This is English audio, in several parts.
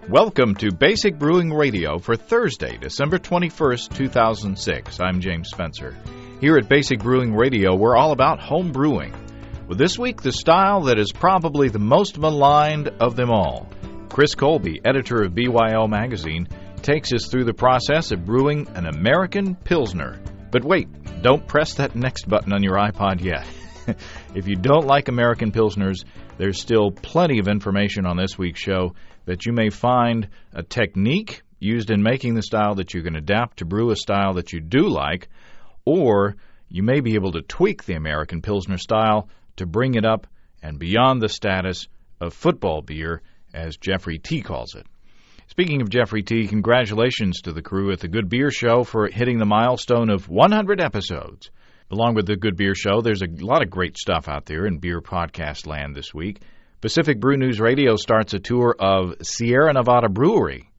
Welcome to Basic Brewing Radio for Thursday, December 21st, 2006. I'm James Spencer. Here at Basic Brewing Radio, we're all about home brewing. Well, this week, the style that is probably the most maligned of them all. Chris Colby, editor of BYO Magazine, takes us through the process of brewing an American Pilsner. But wait, don't press that next button on your iPod yet. If you don't like American Pilsners, there's still plenty of information on this week's show that you may find a technique used in making the style that you can adapt to brew a style that you do like, or you may be able to tweak the American Pilsner style to bring it up and beyond the status of football beer, as Jeffrey T. calls it. Speaking of Jeffrey T., congratulations to the crew at the Good Beer Show for hitting the milestone of 100 episodes. Along with the Good Beer Show, there's a lot of great stuff out there in beer podcast land this week. Pacific Brew News Radio starts a tour of Sierra Nevada Brewery,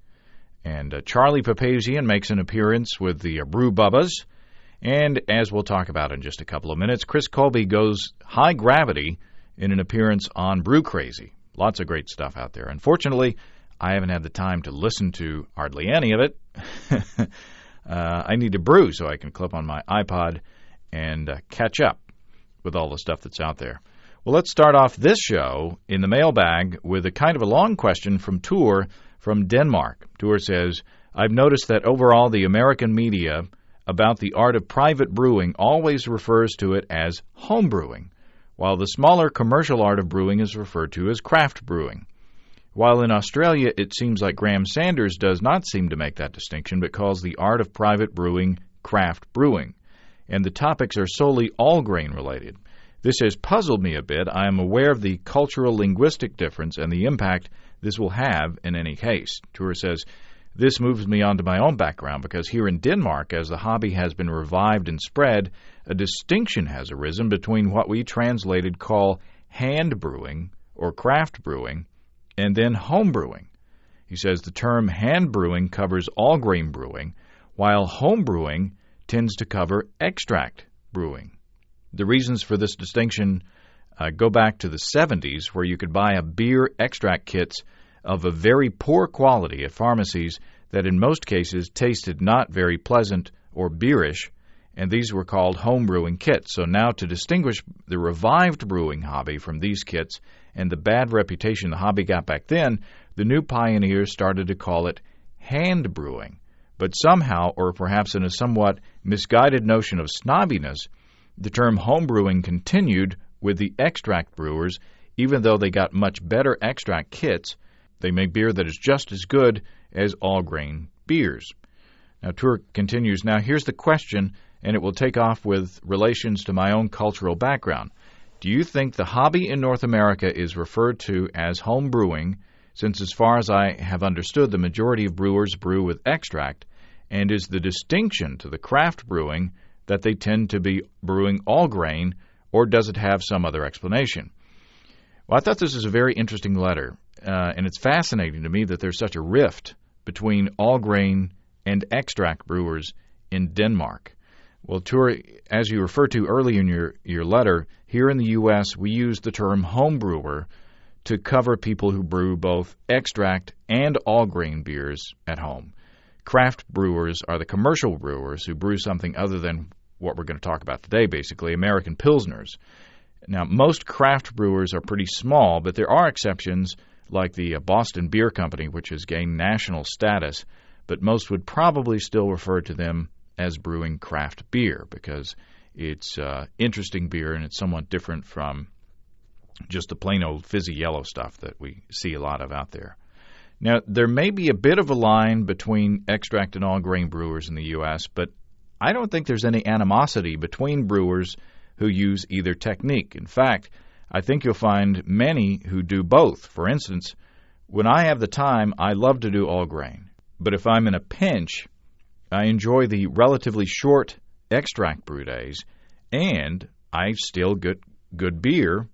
and Charlie Papazian makes an appearance with the Brew Bubbas. And as we'll talk about in just a couple of minutes, Chris Colby goes high gravity in an appearance on Brew Crazy. Lots of great stuff out there. Unfortunately, I haven't had the time to listen to hardly any of it. I need to brew so I can clip on my iPod and catch up with all the stuff that's out there. Well, let's start off this show in the mailbag with a kind of a long question from Tor from Denmark. Tor says, I've noticed that overall the American media about the art of private brewing always refers to it as home brewing, while the smaller commercial art of brewing is referred to as craft brewing. While in Australia it seems like Graham Sanders does not seem to make that distinction, but calls the art of private brewing craft brewing, and the topics are solely all-grain related. This has puzzled me a bit. I am aware of the cultural linguistic difference and the impact this will have in any case. Tor says, this moves me on to my own background because here in Denmark, as the hobby has been revived and spread, a distinction has arisen between what we translated call hand brewing or craft brewing and then home brewing. He says the term hand brewing covers all grain brewing, while home brewing tends to cover extract brewing. The reasons for this distinction go back to the 70s, where you could buy a beer extract kits of a very poor quality at pharmacies that in most cases tasted not very pleasant or beerish, and these were called home brewing kits. So now to distinguish the revived brewing hobby from these kits and the bad reputation the hobby got back then, the new pioneers started to call it hand brewing. But somehow, or perhaps in a somewhat misguided notion of snobbiness, the term homebrewing continued with the extract brewers, even though they got much better extract kits. They make beer that is just as good as all-grain beers. Now, Tor continues, now here's the question, and it will take off with relations to my own cultural background. Do you think the hobby in North America is referred to as home brewing, since as far as I have understood, the majority of brewers brew with extract, and is the distinction to the craft brewing that they tend to be brewing all grain, or does it have some other explanation? Well, I thought this was a very interesting letter, and it's fascinating to me that there's such a rift between all grain and extract brewers in Denmark. Well, Tor, as you referred to early in your letter, here in the U.S. we use the term home brewer to cover people who brew both extract and all grain beers at home. Craft brewers are the commercial brewers who brew something other than what we're going to talk about today, basically, American Pilsners. Now, most craft brewers are pretty small, but there are exceptions, like the Boston Beer Company, which has gained national status, but most would probably still refer to them as brewing craft beer because it's interesting beer and it's somewhat different from just the plain old fizzy yellow stuff that we see a lot of out there. Now, there may be a bit of a line between extract and all-grain brewers in the U.S., but I don't think there's any animosity between brewers who use either technique. In fact, I think you'll find many who do both. For instance, when I have the time, I love to do all grain. But if I'm in a pinch, I enjoy the relatively short extract brew days, and I still get good beer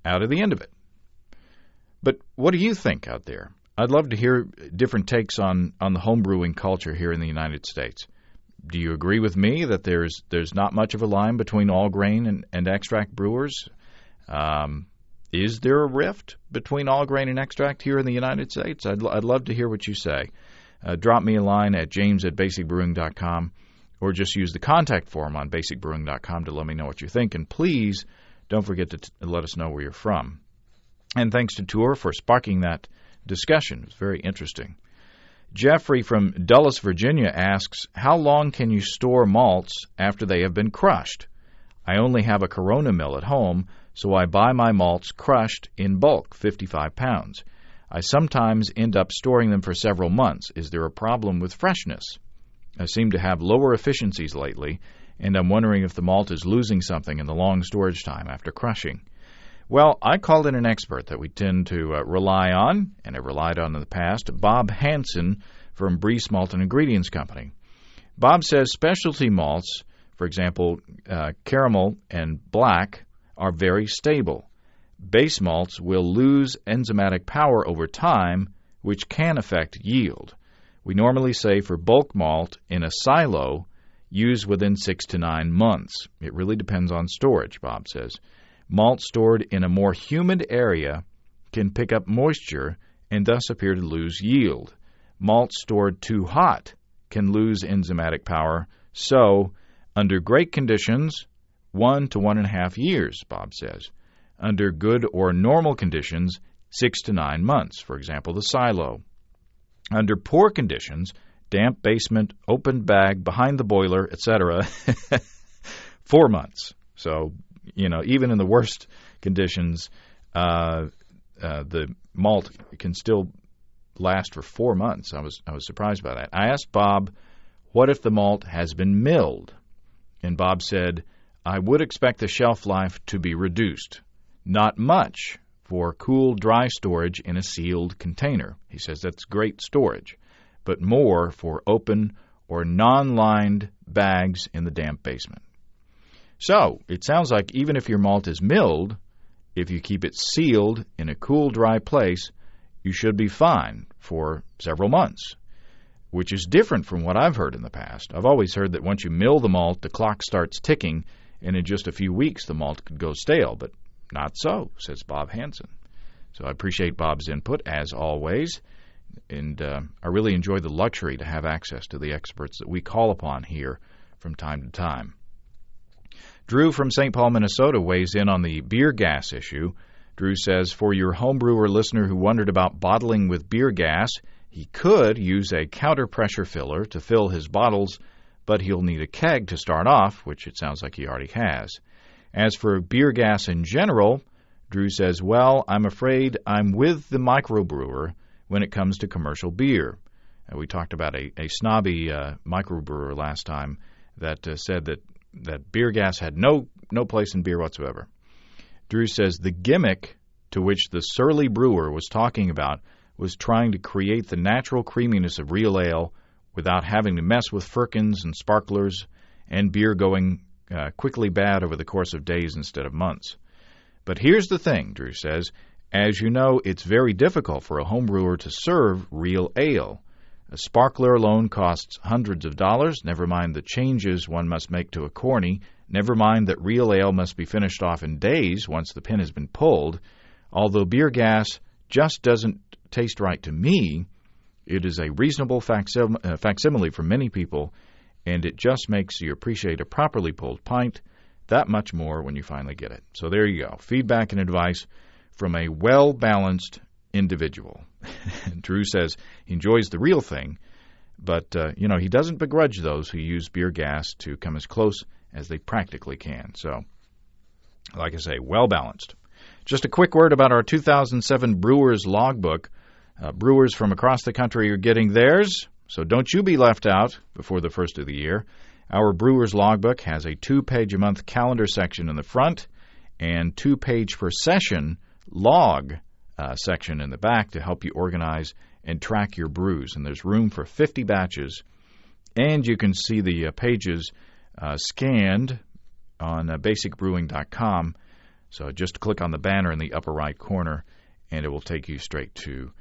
out of the end of it. But what do you think out there? I'd love to hear different takes on the home brewing culture here in the United States. Do you agree with me that there's not much of a line between all grain and extract brewers? Is there a rift between all grain and extract here in the United States? I'd love to hear what you say. Drop me a line at james@basicbrewing.com or just use the contact form on basicbrewing.com to let me know what you think. And please don't forget to let us know where you're from. And thanks to Tour for sparking that discussion. It was very interesting. Jeffrey from Dulles, Virginia asks, how long can you store malts after they have been crushed? I only have a Corona mill at home, so I buy my malts crushed in bulk, 55 pounds. I sometimes end up storing them for several months. Is there a problem with freshness? I seem to have lower efficiencies lately, and I'm wondering if the malt is losing something in the long storage time after crushing. Well, I called in an expert that we tend to rely on, and have relied on in the past, Bob Hansen from Brees Malt and Ingredients Company. Bob says specialty malts, for example, caramel and black, are very stable. Base malts will lose enzymatic power over time, which can affect yield. We normally say for bulk malt in a silo, use within 6 to 9 months. It really depends on storage, Bob says. Malt stored in a more humid area can pick up moisture and thus appear to lose yield. Malt stored too hot can lose enzymatic power, so under great conditions, 1 to 1.5 years, Bob says. Under good or normal conditions, 6 to 9 months, for example, the silo. Under poor conditions, damp basement, open bag, behind the boiler, etc., 4 months. So, even in the worst conditions, the malt can still last for 4 months. I was surprised by that. I asked Bob, what if the malt has been milled? And Bob said, I would expect the shelf life to be reduced. Not much for cool, dry storage in a sealed container. He says that's great storage, but more for open or non-lined bags in the damp basement. So, it sounds like even if your malt is milled, if you keep it sealed in a cool, dry place, you should be fine for several months, which is different from what I've heard in the past. I've always heard that once you mill the malt, the clock starts ticking, and in just a few weeks the malt could go stale, but not so, says Bob Hansen. So I appreciate Bob's input, as always, and I really enjoy the luxury to have access to the experts that we call upon here from time to time. Drew from St. Paul, Minnesota, weighs in on the beer gas issue. Drew says, for your homebrewer listener who wondered about bottling with beer gas, he could use a counter-pressure filler to fill his bottles, but he'll need a keg to start off, which it sounds like he already has. As for beer gas in general, Drew says, well, I'm afraid I'm with the microbrewer when it comes to commercial beer. We talked about a snobby microbrewer last time that said that beer gas had no place in beer whatsoever. Drew says the gimmick to which the surly brewer was talking about was trying to create the natural creaminess of real ale without having to mess with firkins and sparklers and beer going quickly bad over the course of days instead of months. But here's the thing, Drew says. As you know, it's very difficult for a home brewer to serve real ale. A sparkler alone costs hundreds of dollars, never mind the changes one must make to a corny, never mind that real ale must be finished off in days once the pin has been pulled. Although beer gas just doesn't taste right to me, it is a reasonable facsimile for many people, and it just makes you appreciate a properly pulled pint that much more when you finally get it. So there you go. Feedback and advice from a well-balanced individual. Drew says he enjoys the real thing, but, he doesn't begrudge those who use beer gas to come as close as they practically can. So, like I say, well-balanced. Just a quick word about our 2007 Brewers Logbook. Brewers from across the country are getting theirs, so don't you be left out before the first of the year. Our Brewers Logbook has a 2-page-a-month calendar section in the front and 2-page-per-session log section in the back to help you organize and track your brews. And there's room for 50 batches. And you can see the pages scanned on basicbrewing.com. So just click on the banner in the upper right corner, and it will take you straight to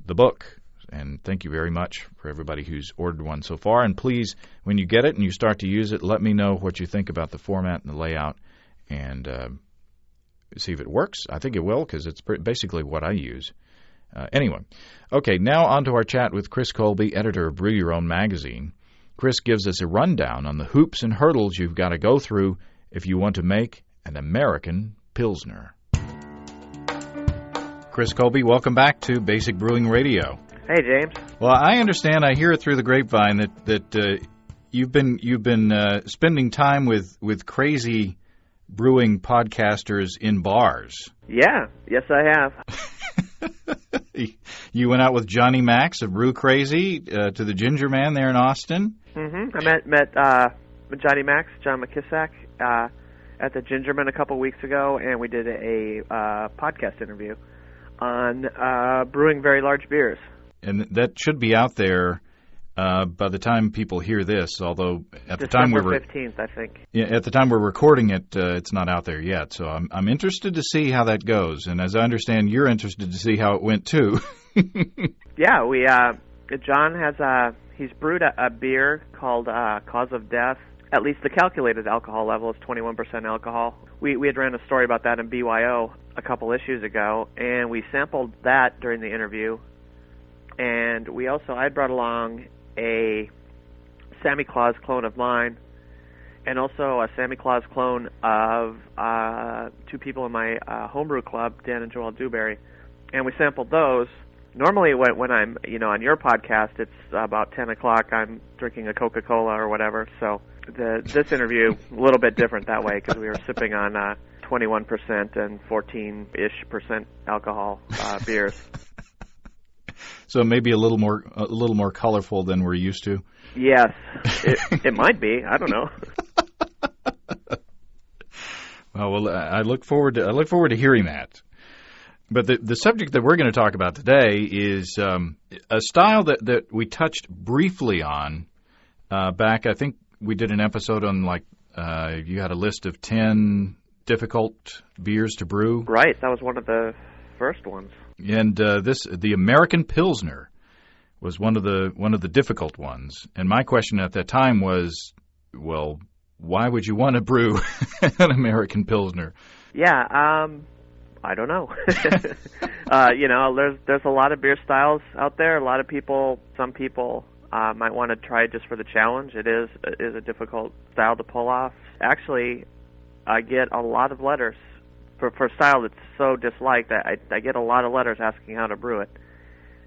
the book. And thank you very much for everybody who's ordered one so far. And please, when you get it and you start to use it, let me know what you think about the format and the layout. And see if it works. I think it will because it's basically what I use. Anyway, okay, now on to our chat with Chris Colby, editor of Brew Your Own magazine. Chris gives us a rundown on the hoops and hurdles you've got to go through if you want to make an American Pilsner. Chris Colby, welcome back to Basic Brewing Radio. Hey, James. Well, I understand, I hear it through the grapevine that you've been spending time with crazy brewing podcasters in bars. Yeah, yes, I have. You went out with Johnny Max of Brew Crazy to the Ginger Man there in Austin. Mm-hmm. I met Johnny Max, John McKissack, at the Ginger Man a couple weeks ago, and we did a podcast interview on brewing very large beers. And that should be out there by the time people hear this, although at the time December 15th, I think. Yeah, at the time we're recording it, it's not out there yet. So I'm interested to see how that goes. And as I understand, you're interested to see how it went, too. Yeah, John has he's brewed a beer called Cause of Death. At least the calculated alcohol level is 21% alcohol. We had ran a story about that in BYO a couple issues ago, and we sampled that during the interview. And I brought along a Sammy Claus clone of mine, and also a Sammy Claus clone of two people in my homebrew club, Dan and Joel Dewberry, and we sampled those. Normally, when I'm on your podcast, it's about 10 o'clock. I'm drinking a Coca-Cola or whatever. So this interview a little bit different that way because we were sipping on 21% and 14-ish% alcohol beers. So maybe a little more colorful than we're used to. Yes, it might be. I don't know. Well, I look forward to hearing that. But the subject that we're going to talk about today is a style that we touched briefly on back. I think we did an episode on you had a list of 10 difficult beers to brew. Right, that was one of the first ones. And the American Pilsner was one of the difficult ones. And my question at that time was, well, why would you want to brew an American Pilsner? Yeah, I don't know. There's a lot of beer styles out there. A lot of people, some people might want to try it just for the challenge. It is a difficult style to pull off. Actually, I get a lot of letters for a style that's so disliked. I get a lot of letters asking how to brew it.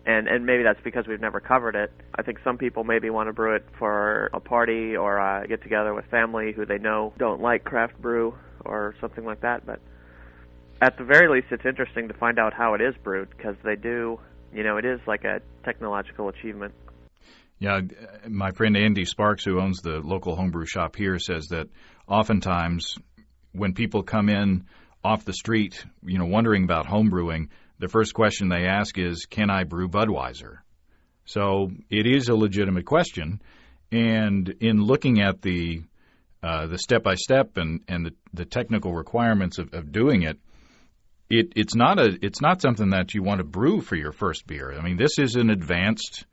And maybe that's because we've never covered it. I think some people maybe want to brew it for a party or get together with family who they know don't like craft brew or something like that. But at the very least, it's interesting to find out how it is brewed because they do, it is like a technological achievement. Yeah, my friend Andy Sparks, who owns the local homebrew shop here, says that oftentimes when people come in off the street, wondering about homebrewing, the first question they ask is, can I brew Budweiser? So it is a legitimate question. And in looking at the step-by-step and the technical requirements of doing it, it's not something that you want to brew for your first beer. I mean, this is an advanced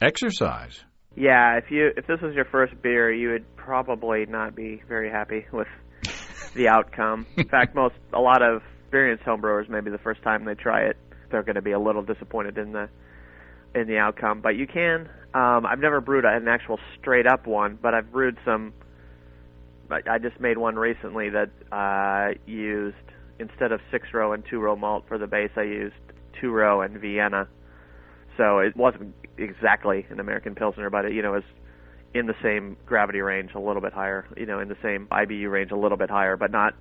exercise. Yeah, if this was your first beer, you would probably not be very happy with the outcome. In fact, a lot of experienced homebrewers, maybe the first time they try it, they're going to be a little disappointed in the outcome. But you can. I've never brewed an actual straight up one, but I've brewed some. I just made one recently that used, instead of 6-row and 2-row malt for the base, I used 2-row and Vienna. So it wasn't exactly an American Pilsner, but it was in the same gravity range, a little bit higher, in the same IBU range, a little bit higher, but not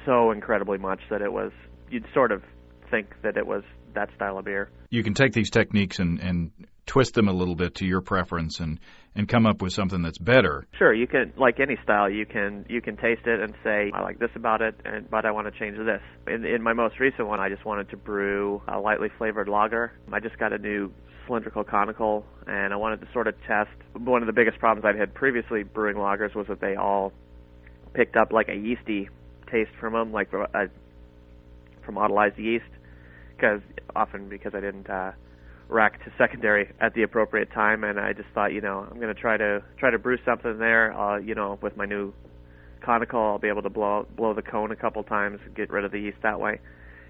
so incredibly much that it was, you'd sort of think that it was that style of beer. You can take these techniques and twist them a little bit to your preference and come up with something that's better. Sure, you can, like any style, you can taste it and say, I like this about it, but I want to change this. In my most recent one, I just wanted to brew a lightly flavored lager. I just got a new cylindrical conical, and I wanted to sort of test. One of the biggest problems I'd had previously brewing lagers was that they all picked up like a yeasty taste from them, like from autolyzed yeast, because I didn't rack to secondary at the appropriate time, and I just thought, I'm going to try to brew something there, with my new conical, I'll be able to blow the cone a couple times, get rid of the yeast that way,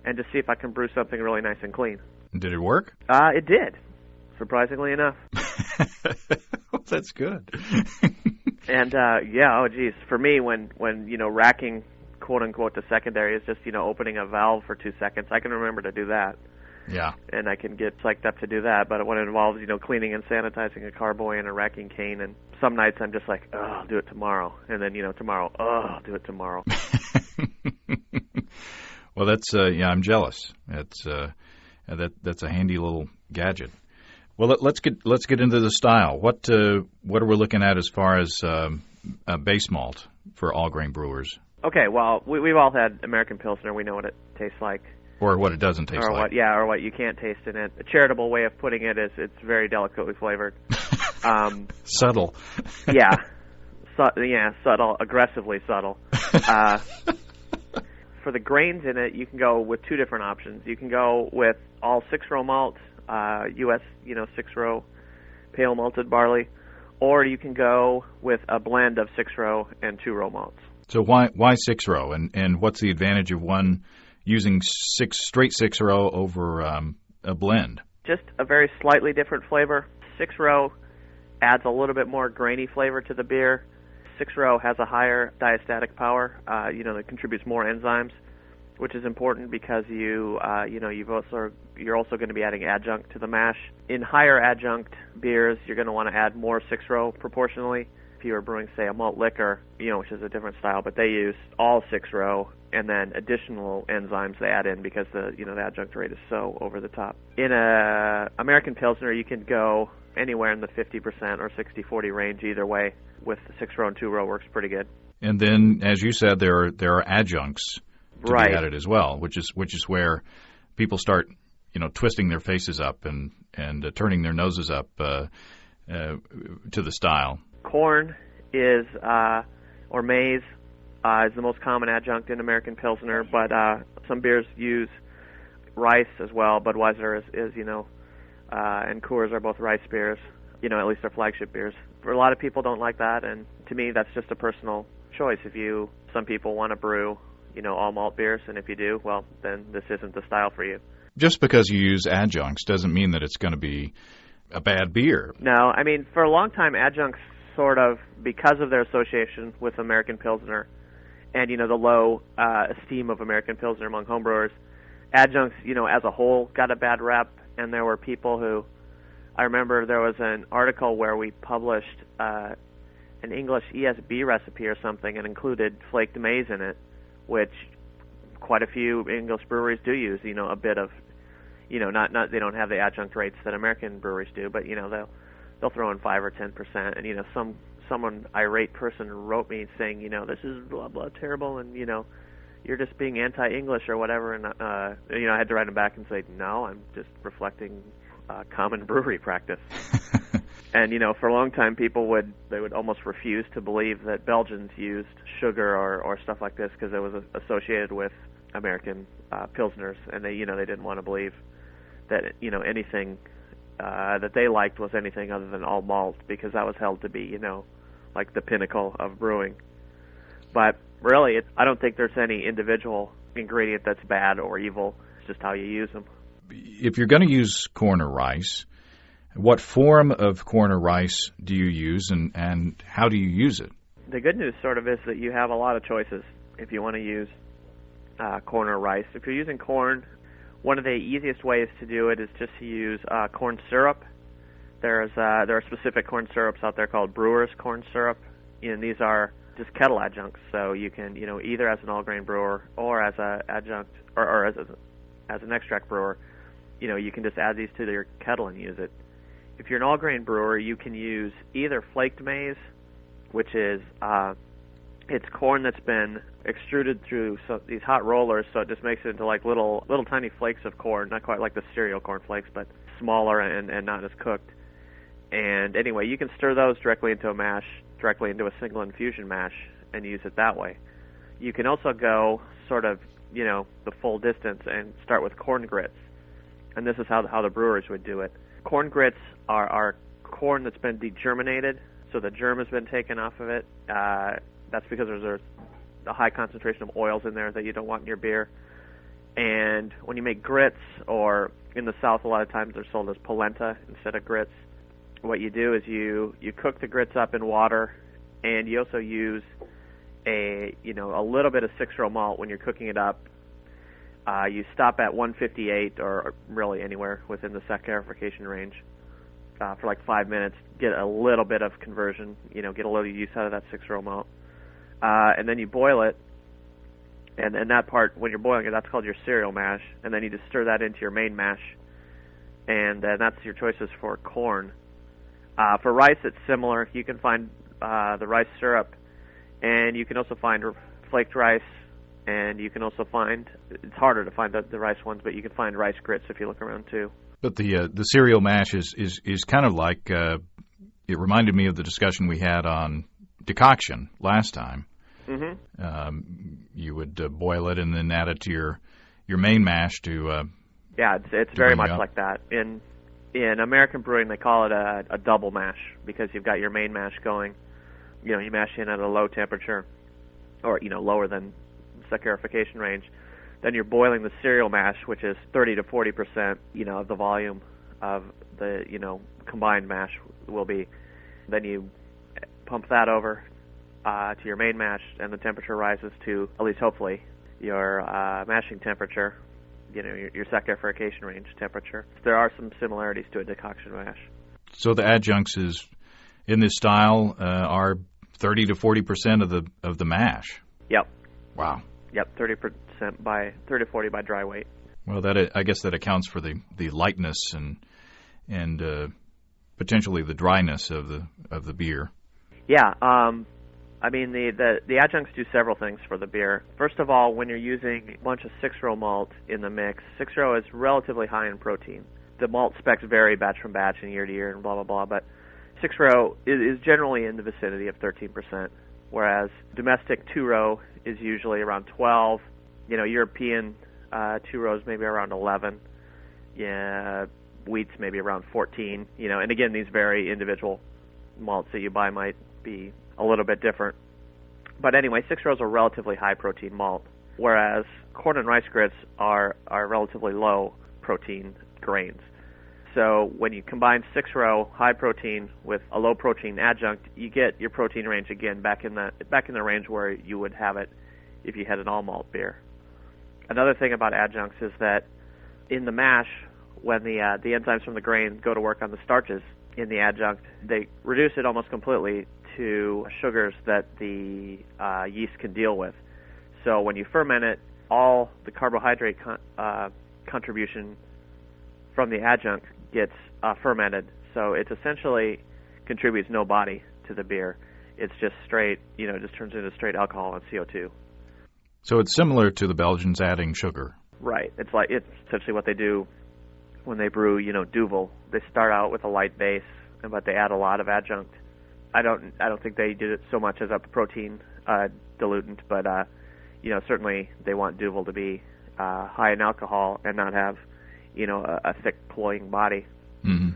and just see if I can brew something really nice and clean. Did it work? It did, surprisingly enough. Well, that's good. And yeah, oh geez, for me, when racking quote unquote to secondary is just opening a valve for 2 seconds, I can remember to do that. Yeah. And I can get psyched up to do that. But when it involves cleaning and sanitizing a carboy and a racking cane, and some nights I'm just like, oh, I'll do it tomorrow, and then tomorrow, oh, I'll do it tomorrow. Well, that's I'm jealous. That's that's a handy little gadget. Well, let's get into the style. What are we looking at as far as base malt for all grain brewers? Okay, well, we've all had American Pilsner. We know what it tastes like. Or what it doesn't taste like. Or what you can't taste in it. A charitable way of putting it is it's very delicately flavored. Subtle. Yeah. Subtle, aggressively subtle. For the grains in it, you can go with 2 different options. You can go with all 6-row malt, U.S. 6-row pale malted barley, or you can go with a blend of 6-row and 2-row malts. So why 6-row, and what's the advantage of one using straight 6-row over a blend? Just a very slightly different flavor. 6-row adds a little bit more grainy flavor to the beer. 6-row has a higher diastatic power, that contributes more enzymes, which is important because you're also going to be adding adjunct to the mash. In higher adjunct beers, you're going to want to add more 6-row proportionally. If you were brewing, say, a malt liquor, which is a different style, but they use all 6-row and then additional enzymes they add in because the adjunct rate is so over the top. In a American Pilsner, you can go anywhere in the 50% or 60-40 range either way. With the 6-row and 2-row works pretty good. And then, as you said, there are adjuncts to be added as well, which is where people start twisting their faces up and turning their noses up to the style. Corn is or maize is the most common adjunct in American Pilsner, but some beers use rice as well. Budweiser is and Coors are both rice beers. At least they're flagship beers. For a lot of people don't like that, and to me that's just a personal choice. Some people want to brew, all malt beers, and if you do, well, then this isn't the style for you. Just because you use adjuncts doesn't mean that it's going to be a bad beer. No, I mean, for a long time, adjuncts sort of, because of their association with American Pilsner and, the low esteem of American Pilsner among homebrewers, adjuncts, as a whole got a bad rep, and there were people who, I remember there was an article where we published an English ESB recipe or something and included flaked maize in it, which quite a few English breweries do use, a bit of, not they don't have the adjunct rates that American breweries do, but, they'll throw in 5 or 10%, and, someone irate person wrote me saying, this is blah, blah, terrible, and, you're just being anti-English or whatever, and, I had to write him back and say, no, I'm just reflecting common brewery practice. And, for a long time, people would almost refuse to believe that Belgians used sugar or stuff like this because it was associated with American Pilsners, and they didn't want to believe that, anything that they liked was anything other than all malt, because that was held to be, like the pinnacle of brewing. But really, I don't think there's any individual ingredient that's bad or evil. It's just how you use them. If you're going to use corn or rice, what form of corn or rice do you use, and how do you use it? The good news sort of is that you have a lot of choices if you want to use corn or rice. If you're using corn, one of the easiest ways to do it is just to use corn syrup. There are specific corn syrups out there called brewers corn syrup, and these are just kettle adjuncts. So you can, either as an all-grain brewer or as an adjunct or as an extract brewer, you can just add these to your kettle and use it. If you're an all-grain brewer, you can use either flaked maize, which is it's corn that's been extruded through these hot rollers, so it just makes it into like little tiny flakes of corn, not quite like the cereal corn flakes, but smaller and not as cooked. And anyway, you can stir those directly into a mash, directly into a single infusion mash, and use it that way. You can also go sort of, the full distance and start with corn grits. And this is how the brewers would do it. Corn grits are corn that's been degerminated, so the germ has been taken off of it. That's because there's a high concentration of oils in there that you don't want in your beer. And when you make grits, or in the South a lot of times they're sold as polenta instead of grits, what you do is you cook the grits up in water, and you also use a little bit of 6-row malt when you're cooking it up. You stop at 158, or really anywhere within the saccharification range, for like 5 minutes, get a little bit of conversion, get a little use out of that 6-row malt. And then you boil it, and that part, when you're boiling it, that's called your cereal mash, and then you just stir that into your main mash, and that's your choices for corn. For rice, it's similar. You can find the rice syrup, and you can also find flaked rice, and you can also find, it's harder to find the rice ones, but you can find rice grits if you look around too. But the cereal mash is kind of like, it reminded me of the discussion we had on decoction last time. Mm-hmm. You would boil it and then add it to your main mash to. Yeah, it's very much like that. In American Brewing, they call it a double mash, because you've got your main mash going. You mash in at a low temperature, or lower than saccharification range. Then you're boiling the cereal mash, which is 30 to 40%, of the volume of the combined mash will be. Then you pump that over to your main mash, and the temperature rises to, at least hopefully, your mashing temperature, your saccharification range temperature. There are some similarities to a decoction mash. So the adjuncts in this style are 30 to 40% of the mash. Yep. Wow. Yep, 30% by 30 to 40 by dry weight. Well, I guess that accounts for the lightness and potentially the dryness of the beer. Yeah. The adjuncts do several things for the beer. First of all, when you're using a bunch of 6-row malt in the mix, 6-row is relatively high in protein. The malt specs vary batch from batch and year to year and blah, blah, blah, but 6-row is generally in the vicinity of 13%, whereas domestic 2-row is usually around 12. European 2-rows maybe around 11. Yeah, wheats maybe around 14. And again, these vary. Individual malts that you buy might be a little bit different. But anyway, 6-rows are relatively high protein malt, whereas corn and rice grits are relatively low protein grains. So when you combine 6-row high protein with a low protein adjunct, you get your protein range again back in the range where you would have it if you had an all malt beer. Another thing about adjuncts is that in the mash, when the enzymes from the grain go to work on the starches in the adjunct, they reduce it almost completely to sugars that the yeast can deal with. So when you ferment it, all the carbohydrate contribution from the adjunct gets fermented. So it essentially contributes no body to the beer. It's just straight, it just turns into straight alcohol and CO2. So it's similar to the Belgians adding sugar. Right. It's essentially what they do when they brew, Duvel. They start out with a light base, but they add a lot of adjunct. I don't think they did it so much as a protein diluent, but certainly they want Duvel to be high in alcohol and not have a thick cloying body. Mm-hmm.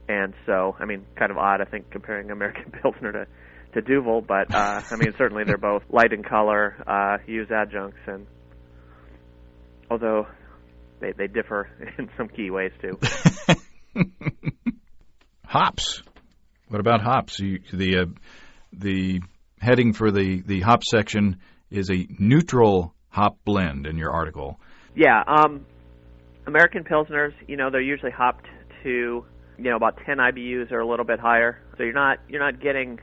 And so, kind of odd, I think, comparing American Pilsner to Duvel, but certainly they're both light in color, use adjuncts, and although they differ in some key ways too. Hops. What about hops? The heading for the hop section is a neutral hop blend in your article. Yeah, American Pilsners, they're usually hopped to about 10 IBUs or a little bit higher. So you're not getting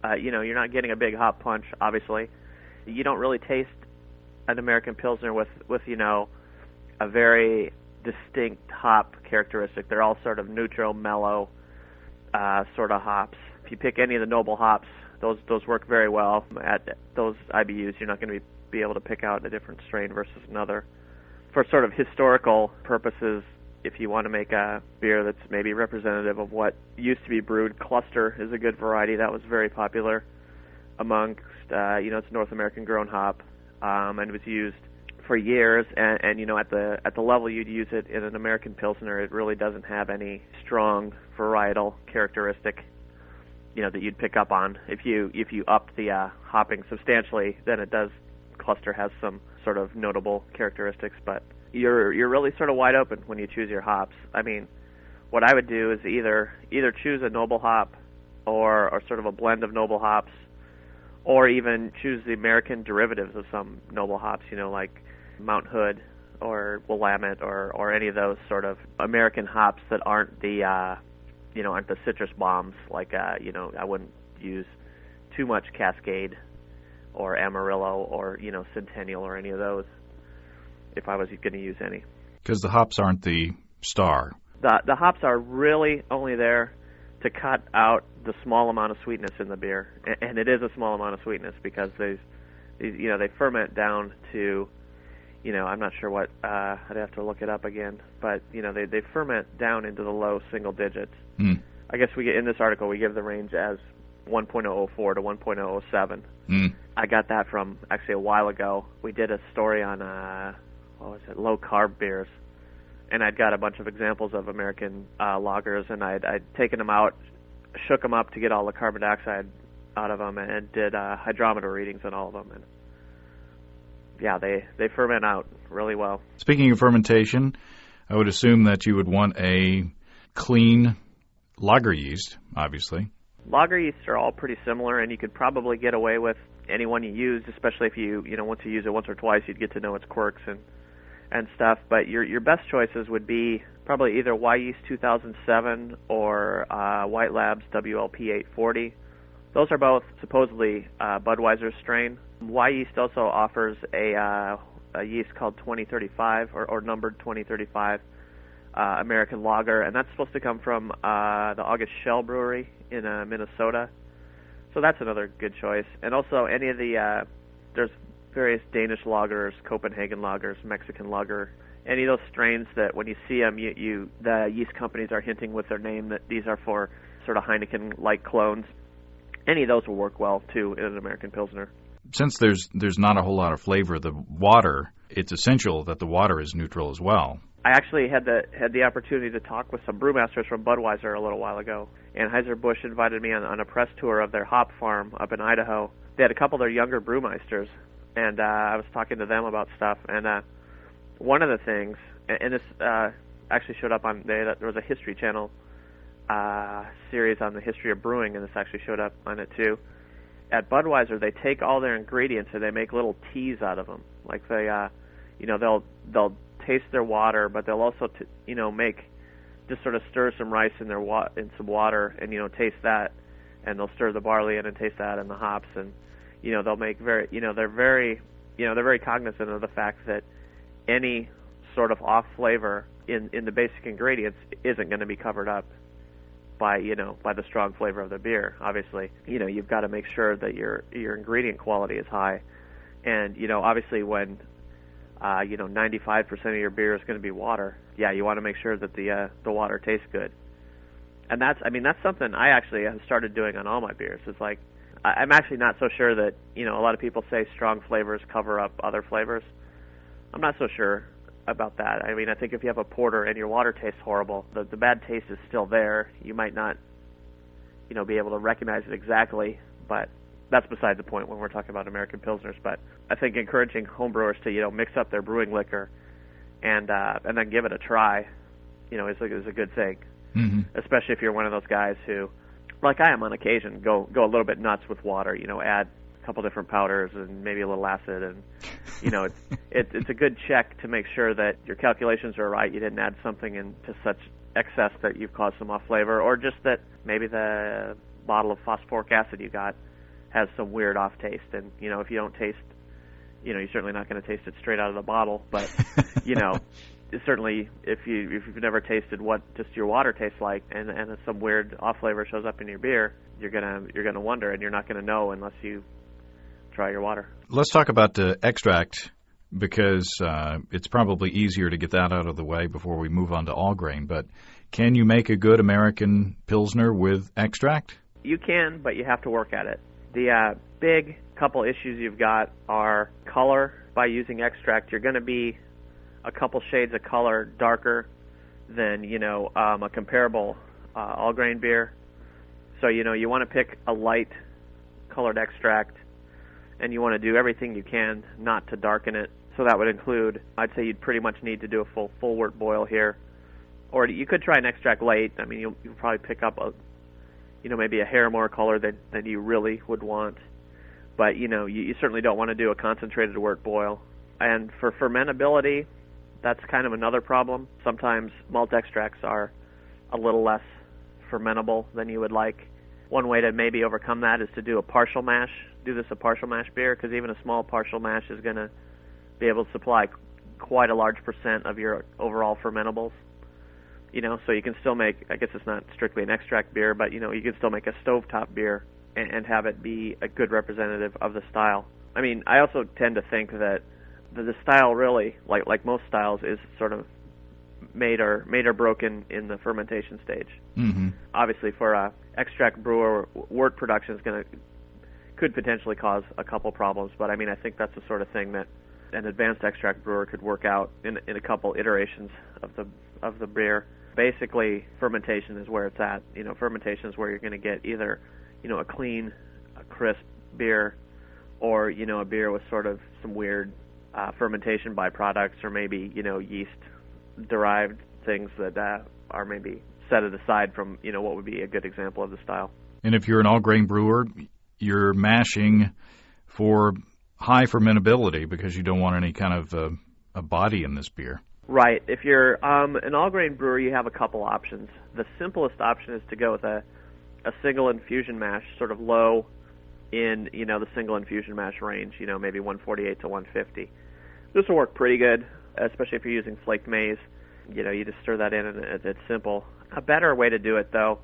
you're not getting a big hop punch. Obviously, you don't really taste an American Pilsner with a very distinct hop characteristic. They're all sort of neutral, mellow sort of hops. If you pick any of the noble hops, those work very well at those IBUs. You're not going to be able to pick out a different strain versus another. For sort of historical purposes, if you want to make a beer that's maybe representative of what used to be brewed, Cluster is a good variety. That was very popular amongst, it's North American grown hop, and was used for years. And at the level you'd use it in an American Pilsner, it really doesn't have any strong varietal characteristic. that you'd pick up on. If you upped the hopping substantially, then it does cluster has some sort of notable characteristics, but you're really sort of wide open when you choose your hops. I mean, what I would do is either choose a noble hop or sort of a blend of noble hops, or even choose the American derivatives of some noble hops, like Mount Hood or Willamette or any of those sort of American hops that aren't the aren't the citrus bombs. Like I wouldn't use too much Cascade or Amarillo or Centennial or any of those if I was going to use any. Because the hops aren't the star. The hops are really only there to cut out the small amount of sweetness in the beer, and it is a small amount of sweetness because they ferment down to, I'm not sure what, I'd have to look it up again, but they ferment down into the low single digits. I guess in this article we give the range as 1.004 to 1.007. I got that from actually a while ago. We did a story on low carb beers, and I'd got a bunch of examples of American lagers, and I'd taken them out, shook them up to get all the carbon dioxide out of them, and did hydrometer readings on all of them. And yeah, they ferment out really well. Speaking of fermentation, I would assume that you would want a clean lager yeast, obviously. Lager yeasts are all pretty similar, and you could probably get away with any one you use, especially if once you use it once or twice, you'd get to know its quirks and stuff. But your best choices would be probably either Y Yeast 2007 or White Labs WLP 840. Those are both supposedly Budweiser's strain. Y Yeast also offers a yeast called 2035 or numbered 2035 American lager, and that's supposed to come from the August Shell Brewery in Minnesota. So that's another good choice. And also any of the there's various Danish lagers, Copenhagen lagers, Mexican lager, any of those strains that when you see them, the yeast companies are hinting with their name that these are for sort of Heineken-like clones. Any of those will work well too in an American Pilsner. Since there's not a whole lot of flavor, the water, it's essential that the water is neutral as well. I actually had the opportunity to talk with some brewmasters from Budweiser a little while ago, and Anheuser-Busch invited me on a press tour of their hop farm up in Idaho. They had a couple of their younger brewmeisters, and I was talking to them about stuff. And one of the things, and this actually showed up on there was a History Channel series on the history of brewing, and this actually showed up on it too. At Budweiser, they take all their ingredients and they make little teas out of them. Like they'll taste their water, but they'll also just sort of stir some rice in in some water and taste that, and they'll stir the barley in and taste that and the hops, and they'll make they're very cognizant of the fact that any sort of off flavor in the basic ingredients isn't going to be covered up by the strong flavor of the beer. Obviously, you've got to make sure that your ingredient quality is high, and obviously when 95% of your beer is going to be water. Yeah, you want to make sure that the water tastes good. And that's something I actually have started doing on all my beers. It's like I'm actually not so sure that a lot of people say strong flavors cover up other flavors. I'm not so sure about that. I mean, I think if you have a porter and your water tastes horrible, the bad taste is still there. You might not be able to recognize it exactly, but that's beside the point when we're talking about American Pilsners. But I think encouraging homebrewers to mix up their brewing liquor and then give it a try, is a good thing. Mm-hmm. Especially if you're one of those guys who, like I am on occasion, go a little bit nuts with water. Add a couple different powders and maybe a little acid, and it's a good check to make sure that your calculations are right. You didn't add something into such excess that you've caused some off flavor, or just that maybe the bottle of phosphoric acid you got has some weird off taste. And if you don't taste, you're certainly not going to taste it straight out of the bottle, but certainly if you've never tasted what just your water tastes like, and some weird off flavor shows up in your beer, you're gonna wonder, and you're not going to know unless you try your water. Let's talk about the extract, because it's probably easier to get that out of the way before we move on to all grain. But can you make a good American Pilsner with extract? You can, but you have to work at it. The big couple issues you've got are color. By using extract, you're going to be a couple shades of color darker than a comparable all grain beer. So, you want to pick a light colored extract, and you want to do everything you can not to darken it. So that would include, I'd say you'd pretty much need to do a full wort boil here. Or you could try an extract late. I mean, you'll probably pick up maybe a hair more color than you really would want. But, you certainly don't want to do a concentrated wort boil. And for fermentability, that's kind of another problem. Sometimes malt extracts are a little less fermentable than you would like. One way to maybe overcome that is to do a partial mash. Do this a partial mash beer, because even a small partial mash is going to be able to supply quite a large percent of your overall fermentables. So you can still make, I guess it's not strictly an extract beer, but, you can still make a stovetop beer and have it be a good representative of the style. I mean, I also tend to think that the style really, like most styles, is sort of made or broken in the fermentation stage. Mm-hmm. Obviously, for a extract brewer, wort production could potentially cause a couple problems, but I mean, I think that's the sort of thing that an advanced extract brewer could work out in a couple iterations of the beer. Basically, fermentation is where it's at. Fermentation is where you're going to get either, a clean, a crisp beer, or, a beer with sort of some weird fermentation byproducts, or maybe, yeast-derived things that are maybe set it aside from, what would be a good example of the style. And if you're an all-grain brewer, you're mashing for high fermentability because you don't want any kind of a body in this beer. Right. If you're an all-grain brewer, you have a couple options. The simplest option is to go with a single infusion mash, sort of low in, the single infusion mash range, maybe 148 to 150. This will work pretty good, especially if you're using flaked maize. You just stir that in, and it's simple. A better way to do it, though,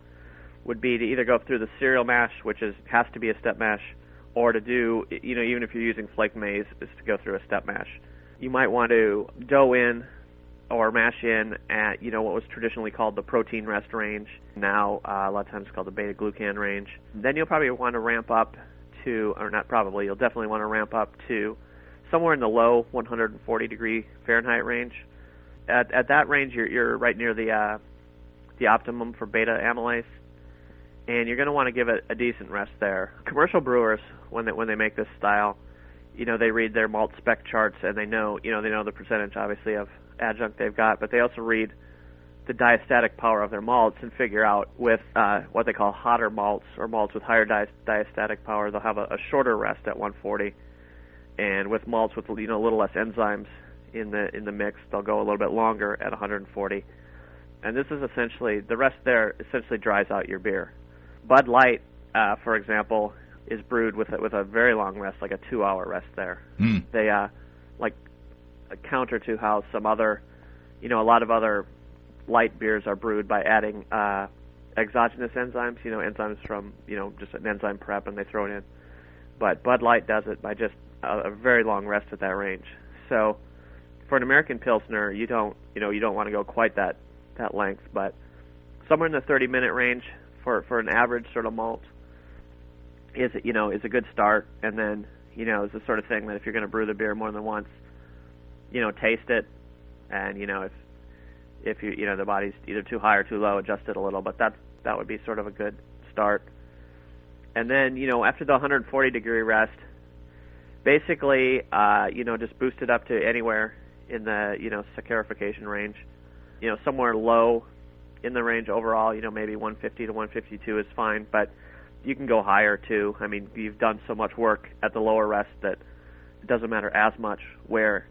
would be to either go through the cereal mash, which has to be a step mash, or to do, even if you're using flaked maize, is to go through a step mash. You might want to dough in or mash in at, what was traditionally called the protein rest range. Now, a lot of times it's called the beta-glucan range. Then you'll probably want to ramp up to, or not probably, you'll definitely want to ramp up to somewhere in the low 140-degree Fahrenheit range. At that range, you're right near the optimum for beta amylase, and you're going to want to give it a decent rest there. Commercial brewers, when they make this style, they read their malt spec charts, and they know the percentage, obviously, of adjunct they've got, but they also read the diastatic power of their malts and figure out with what they call hotter malts, or malts with higher diastatic power, they'll have a shorter rest at 140, and with malts with a little less enzymes in the mix, they'll go a little bit longer at 140. And this is essentially, the rest there essentially dries out your beer. Bud Light, for example, is brewed with a very long rest, like a 2-hour rest there. They like a counter to how some other, a lot of other light beers are brewed by adding exogenous enzymes, enzymes from, just an enzyme prep, and they throw it in. But Bud Light does it by just a very long rest at that range. So for an American Pilsner, you don't want to go quite that length, but somewhere in the 30-minute range for an average sort of malt is a good start. And then, is the sort of thing that if you're going to brew the beer more than once, taste it, and if the body's either too high or too low, adjust it a little. But that would be sort of a good start. And then after the 140-degree rest, basically just boost it up to anywhere in the saccharification range. Somewhere low in the range overall. Maybe 150 to 152 is fine, but you can go higher too. I mean, you've done so much work at the lower rest that it doesn't matter as much where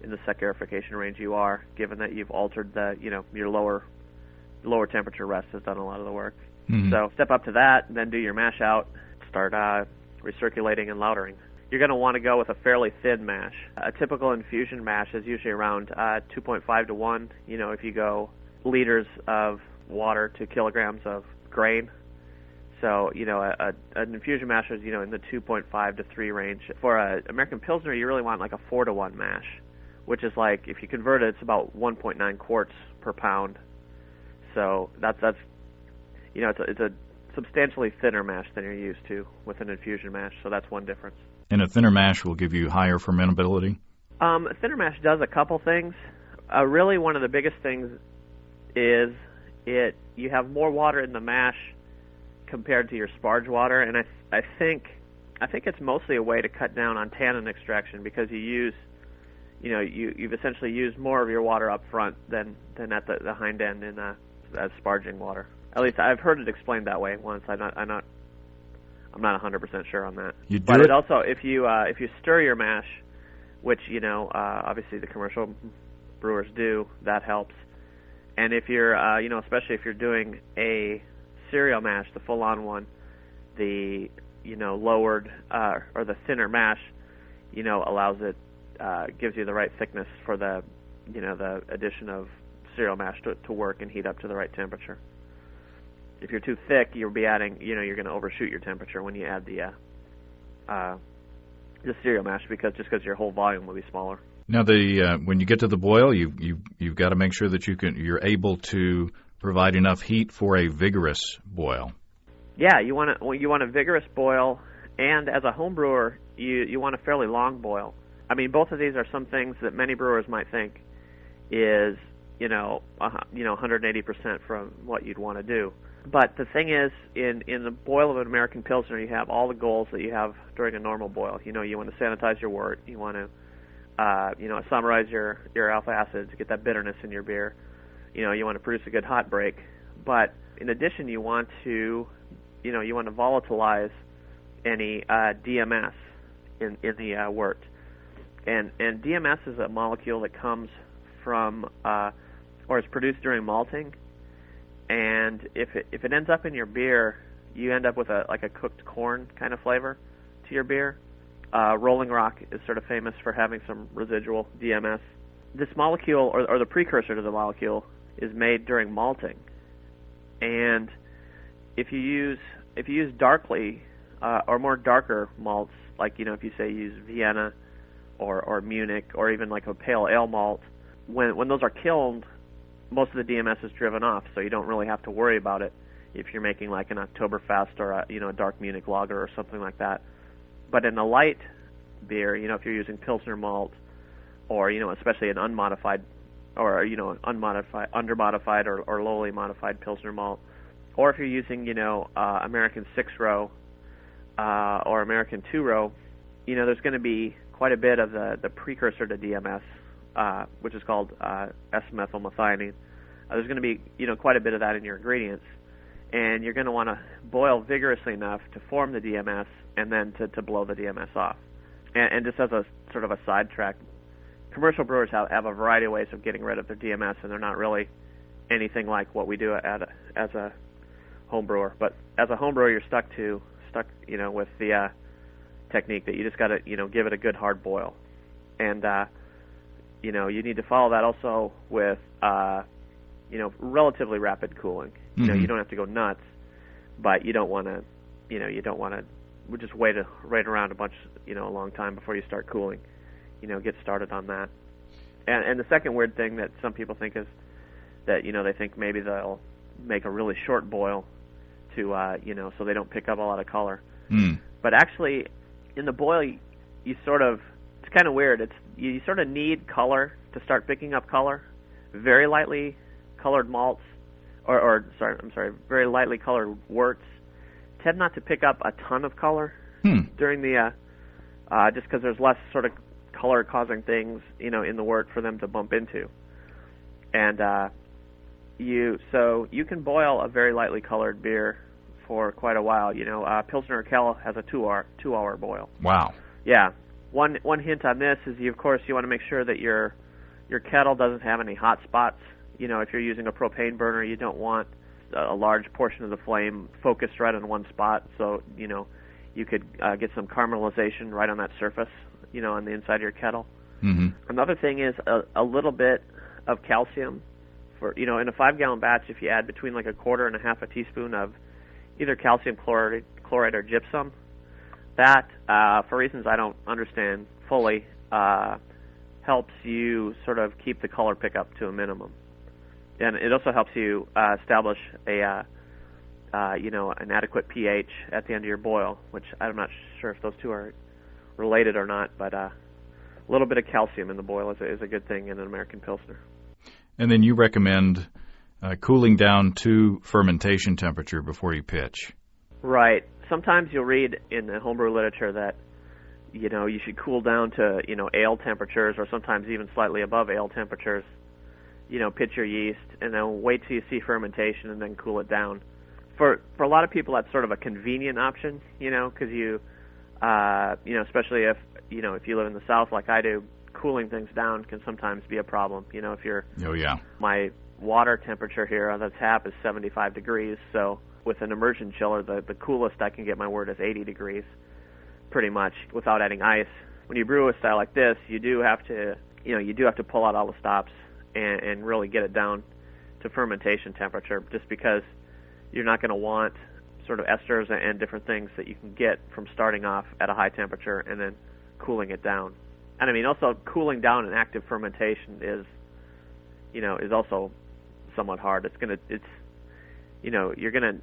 in the saccharification range you are, given that you've altered the, your lower temperature rest has done a lot of the work. Mm-hmm. So step up to that, and then do your mash out, start recirculating and lautering. You're going to want to go with a fairly thin mash. A typical infusion mash is usually around 2.5 to 1, if you go liters of water to kilograms of grain. So, an infusion mash is, in the 2.5 to 3 range. For an American Pilsner, you really want like a 4 to 1 mash, which is like, if you convert it, it's about 1.9 quarts per pound. So that's it's a substantially thinner mash than you're used to with an infusion mash. So that's one difference. And a thinner mash will give you higher fermentability? A thinner mash does a couple things. Really, one of the biggest things is you have more water in the mash compared to your sparge water, and I think it's mostly a way to cut down on tannin extraction because you've essentially used more of your water up front than at the hind end in as sparging water. At least I've heard it explained that way once. I'm not 100% sure on that. But it also, if you stir your mash, which obviously the commercial brewers do, that helps. And if you're especially if you're doing a cereal mash, the full-on one, the lowered or the thinner mash, allows it, gives you the right thickness for the addition of cereal mash to work and heat up to the right temperature. If you're too thick, you'll be adding, you're going to overshoot your temperature when you add the cereal mash because your whole volume will be smaller. Now, when you get to the boil, you've got to make sure that you're able to provide enough heat for a vigorous boil. Yeah, you want a vigorous boil, and as a home brewer, you want a fairly long boil. I mean, both of these are some things that many brewers might think is 180% from what you'd want to do. But the thing is, in the boil of an American Pilsner, you have all the goals that you have during a normal boil. You want to sanitize your wort. You want to summarize your alpha acids, get that bitterness in your beer. You want to produce a good hot break. But in addition, you want to volatilize any DMS in the wort. And DMS is a molecule that comes from or is produced during malting. And if it ends up in your beer, you end up with a cooked corn kind of flavor to your beer. Rolling Rock is sort of famous for having some residual DMS. This molecule, or the precursor to the molecule, is made during malting. And if you use darkly or more darker malts, like if you say use Vienna or Munich or even like a pale ale malt, when those are kilned, most of the DMS is driven off, so you don't really have to worry about it if you're making like an Oktoberfest or a dark Munich lager or something like that. But in a light beer, if you're using Pilsner malt or especially an unmodified or undermodified or lowly modified Pilsner malt, or if you're using American 6-row or American 2-row, there's going to be quite a bit of the precursor to DMS, which is called S-methylmethionine. There's going to be quite a bit of that in your ingredients, and you're going to want to boil vigorously enough to form the DMS and then to blow the DMS off. And just as a sort of a sidetrack, commercial brewers have a variety of ways of getting rid of their DMS, and they're not really anything like what we do as a home brewer. But as a home brewer, you're stuck with the technique that you just got to give it a good hard boil, and you need to follow that also with relatively rapid cooling. Mm-hmm. You don't have to go nuts, but you don't want to just wait around a long time before you start cooling. Get started on that. And the second weird thing that some people think is that they think maybe they'll make a really short boil to so they don't pick up a lot of color. Mm. But actually, in the boil, it's kind of weird. You sort of need color to start picking up color. Very lightly colored malts, very lightly colored worts tend not to pick up a ton of color during the just because there's less sort of color causing things in the wort for them to bump into. And you can boil a very lightly colored beer for quite a while. Pilsner Urquell has a 2-hour boil. Wow. Yeah. One hint on this is you want to make sure that your kettle doesn't have any hot spots. If you're using a propane burner, you don't want a large portion of the flame focused right on one spot. So you could get some caramelization right on that surface, on the inside of your kettle. Mm-hmm. Another thing is a little bit of calcium. In a 5-gallon batch, if you add between like a quarter and a half a teaspoon of either calcium chloride or gypsum, that, for reasons I don't understand fully, helps you sort of keep the color pickup to a minimum. And it also helps you establish an adequate pH at the end of your boil, which I'm not sure if those two are related or not, but a little bit of calcium in the boil is a good thing in an American Pilsner. And then you recommend cooling down to fermentation temperature before you pitch. Right. Sometimes you'll read in the homebrew literature that, you should cool down to, ale temperatures, or sometimes even slightly above ale temperatures. Pitch your yeast, and then wait till you see fermentation, and then cool it down. For a lot of people, that's sort of a convenient option, because especially if you live in the South like I do, cooling things down can sometimes be a problem. If you're my water temperature here on the tap is 75 degrees, so with an immersion chiller, the coolest I can get my wort is 80 degrees, pretty much, without adding ice. When you brew a style like this, you do have to pull out all the stops and really get it down to fermentation temperature, just because you're not going to want sort of esters and different things that you can get from starting off at a high temperature and then cooling it down. And I mean, also cooling down an active fermentation is also somewhat hard. You're going to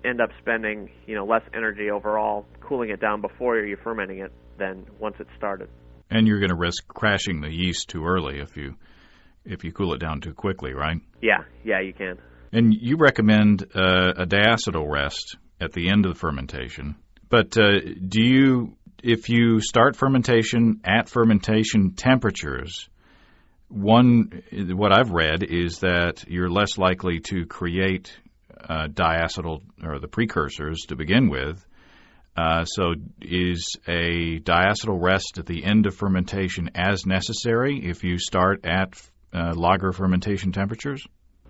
end up spending, less energy overall cooling it down before you're fermenting it than once it's started. And you're going to risk crashing the yeast too early if you cool it down too quickly, right? Yeah, you can. And you recommend a diacetyl rest at the end of the fermentation. But if you start fermentation at fermentation temperatures, what I've read is that you're less likely to create diacetyl, or the precursors, to begin with. So is a diacetyl rest at the end of fermentation as necessary if you start at lager fermentation temperatures?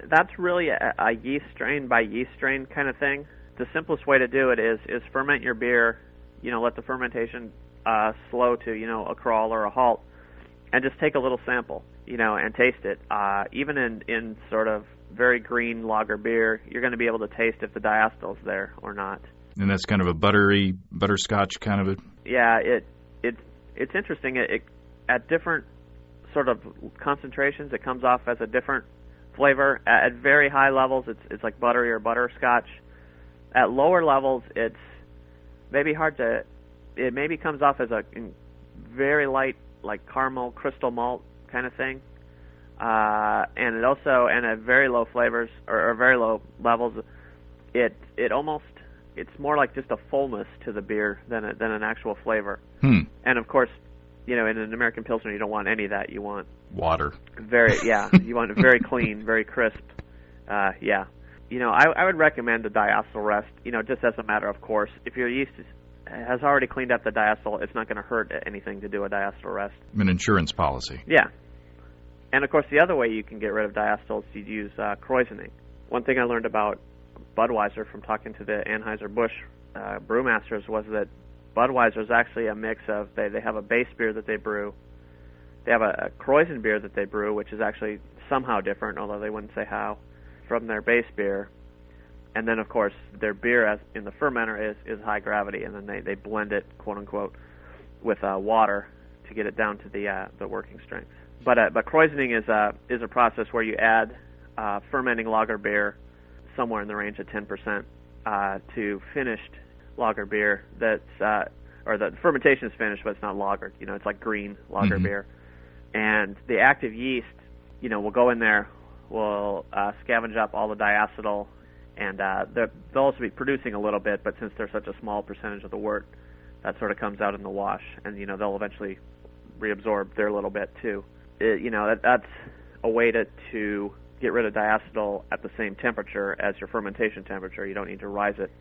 That's really a yeast strain by yeast strain kind of thing. The simplest way to do it is ferment your beer, let the fermentation slow to, a crawl or a halt, and just take a little sample, and taste it. Even in sort of very green lager beer, you're going to be able to taste if the diacetyl's there or not. And that's kind of a butterscotch kind of a... Yeah, it's interesting. It at different sort of concentrations, it comes off as a different flavor. At very high levels, it's like buttery or butterscotch. At lower levels, it's maybe it maybe comes off as a very light, like caramel, crystal malt kind of thing. And it also, and at very low flavors, or very low levels, it's more like just a fullness to the beer than an actual flavor. And of course, in an American Pilsner, you don't want any of that. You want water. You want it very clean, very crisp. I would recommend a diacetyl rest, just as a matter of course. If your yeast has already cleaned up the diacetyl, it's not going to hurt anything to do a diacetyl rest. An insurance policy. Yeah. And of course, the other way you can get rid of diacetyl is to use krausening. One thing I learned about Budweiser from talking to the Anheuser-Busch brewmasters was that Budweiser is actually a mix of, they have a base beer that they brew, they have a krausen beer that they brew, which is actually somehow different, although they wouldn't say how, from their base beer. And then, of course, their beer in the fermenter is high gravity, and then they blend it, quote-unquote, with water to get it down to the working strength. But krausening is a process where you add fermenting lager beer somewhere in the range of 10% to finished lager beer or the fermentation is finished, but it's not lagered. It's like green lager beer. And the active yeast, will go in there, will scavenge up all the diacetyl, and they'll also be producing a little bit, but since they're such a small percentage of the wort, that sort of comes out in the wash, and they'll eventually reabsorb their little bit too. That's a way to get rid of diacetyl at the same temperature as your fermentation temperature. You don't need to rise it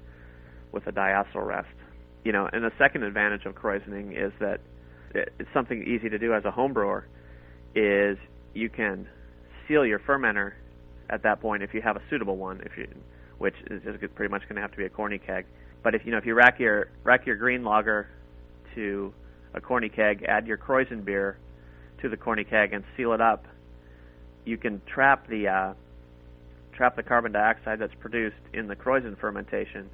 with a diacetyl rest. And the second advantage of krausening is that it's something easy to do as a home brewer, is you can seal your fermenter at that point if you have a suitable one, which is pretty much going to have to be a corny keg. But if you rack your green lager to a corny keg, add your krausen beer to the corny keg and seal it up, you can trap the carbon dioxide that's produced in the krausen fermentation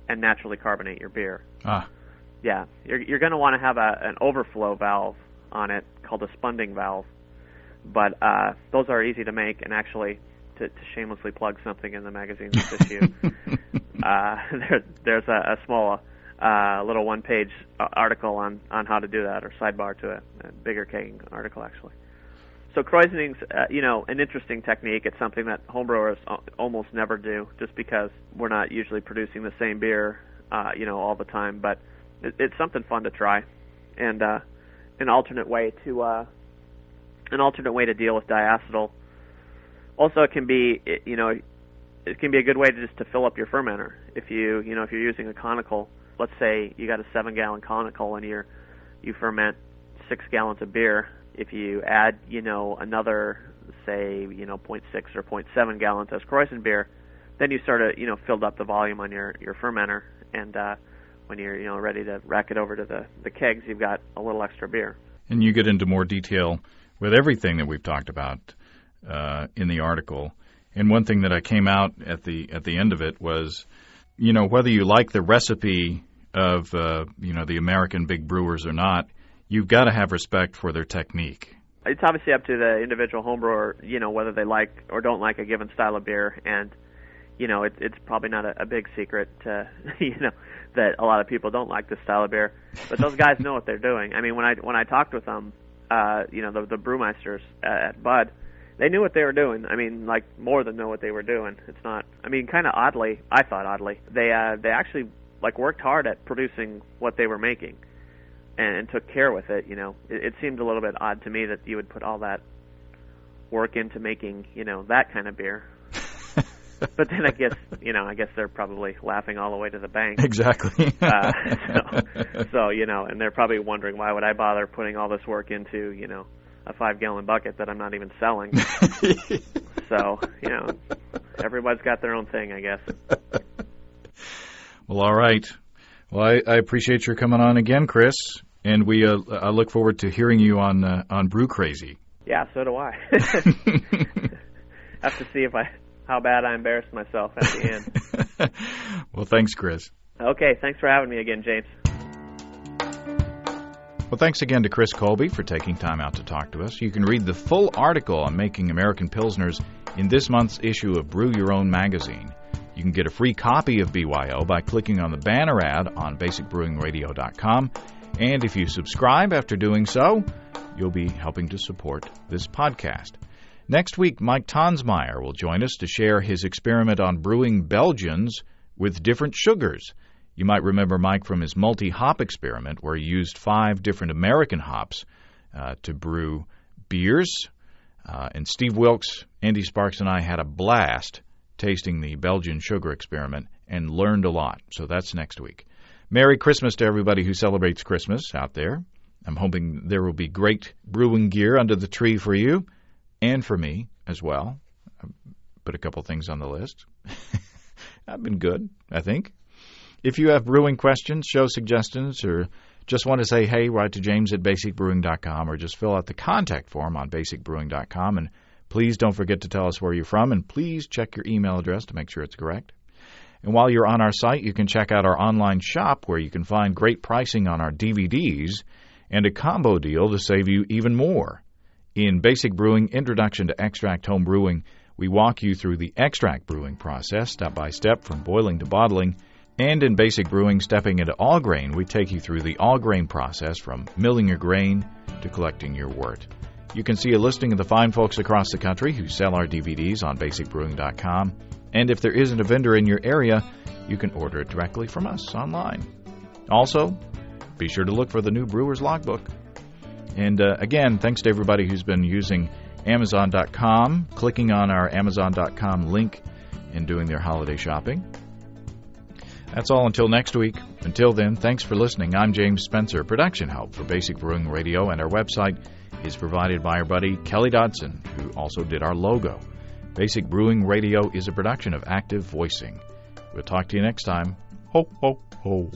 and naturally carbonate your beer. Yeah, you're going to want to have an overflow valve on it called a spunding valve, but those are easy to make. And actually, to shamelessly plug something in the magazine this issue, there's a small little one-page article on how to do that, or sidebar to a bigger kegging article actually. So krausening's an interesting technique. It's something that homebrewers almost never do, just because we're not usually producing the same beer all the time. But it's something fun to try, and an alternate way to deal with diacetyl. Also, it can be it can be a good way to fill up your fermenter. If you're using a conical, let's say you got a 7-gallon conical and you ferment 6 gallons of beer. If you add another, say 0.6 or 0.7 gallons as Kreuzen beer, then you sort of filled up the volume on your fermenter, and when you're ready to rack it over to the kegs, you've got a little extra beer. And you get into more detail with everything that we've talked about in the article. And one thing that I came out at the end of it was, whether you like the recipe of the American big brewers or not, you've got to have respect for their technique. It's obviously up to the individual homebrewer, whether they like or don't like a given style of beer, and it's probably not a big secret to, that a lot of people don't like this style of beer, but those guys know what they're doing. I mean, when I talked with them, the brewmeisters at Bud, they knew what they were doing. I mean, like, more than know what they were doing. It's not, I mean, kind of oddly, I thought oddly, they actually, like, worked hard at producing what they were making and took care with it, It seemed a little bit odd to me that you would put all that work into making, that kind of beer. But then I guess they're probably laughing all the way to the bank. Exactly. So, and they're probably wondering, why would I bother putting all this work into, a 5-gallon bucket that I'm not even selling? So, everybody's got their own thing, I guess. Well, all right. Well, I appreciate your coming on again, Chris, and I look forward to hearing you on Brew Crazy. Yeah, so do I. Have to see how bad I embarrassed myself at the end. Well, thanks, Chris. Okay, thanks for having me again, James. Well, thanks again to Chris Colby for taking time out to talk to us. You can read the full article on making American Pilsners in this month's issue of Brew Your Own magazine. You can get a free copy of BYO by clicking on the banner ad on basicbrewingradio.com. And if you subscribe after doing so, you'll be helping to support this podcast. Next week, Mike Tonsmeyer will join us to share his experiment on brewing Belgians with different sugars. You might remember Mike from his multi-hop experiment where he used 5 different American hops to brew beers. And Steve Wilkes, Andy Sparks, and I had a blast tasting the Belgian sugar experiment and learned a lot. So that's next week. Merry Christmas to everybody who celebrates Christmas out there. I'm hoping there will be great brewing gear under the tree for you and for me as well. I put a couple things on the list. I've been good, I think. If you have brewing questions, show suggestions, or just want to say hey, write to james@basicbrewing.com or just fill out the contact form on basicbrewing.com. And please don't forget to tell us where you're from, and please check your email address to make sure it's correct. And while you're on our site, you can check out our online shop where you can find great pricing on our DVDs and a combo deal to save you even more. In Basic Brewing, Introduction to Extract Home Brewing, we walk you through the extract brewing process step by step from boiling to bottling. And in Basic Brewing, Stepping into All Grain, we take you through the all grain process from milling your grain to collecting your wort. You can see a listing of the fine folks across the country who sell our DVDs on basicbrewing.com. And if there isn't a vendor in your area, you can order it directly from us online. Also, be sure to look for the new Brewer's Logbook. And again, thanks to everybody who's been using Amazon.com, clicking on our Amazon.com link and doing their holiday shopping. That's all until next week. Until then, thanks for listening. I'm James Spencer. Production help for Basic Brewing Radio, and our website is provided by our buddy Kelly Dodson, who also did our logo. Basic Brewing Radio is a production of Active Voicing. We'll talk to you next time. Ho, ho, ho.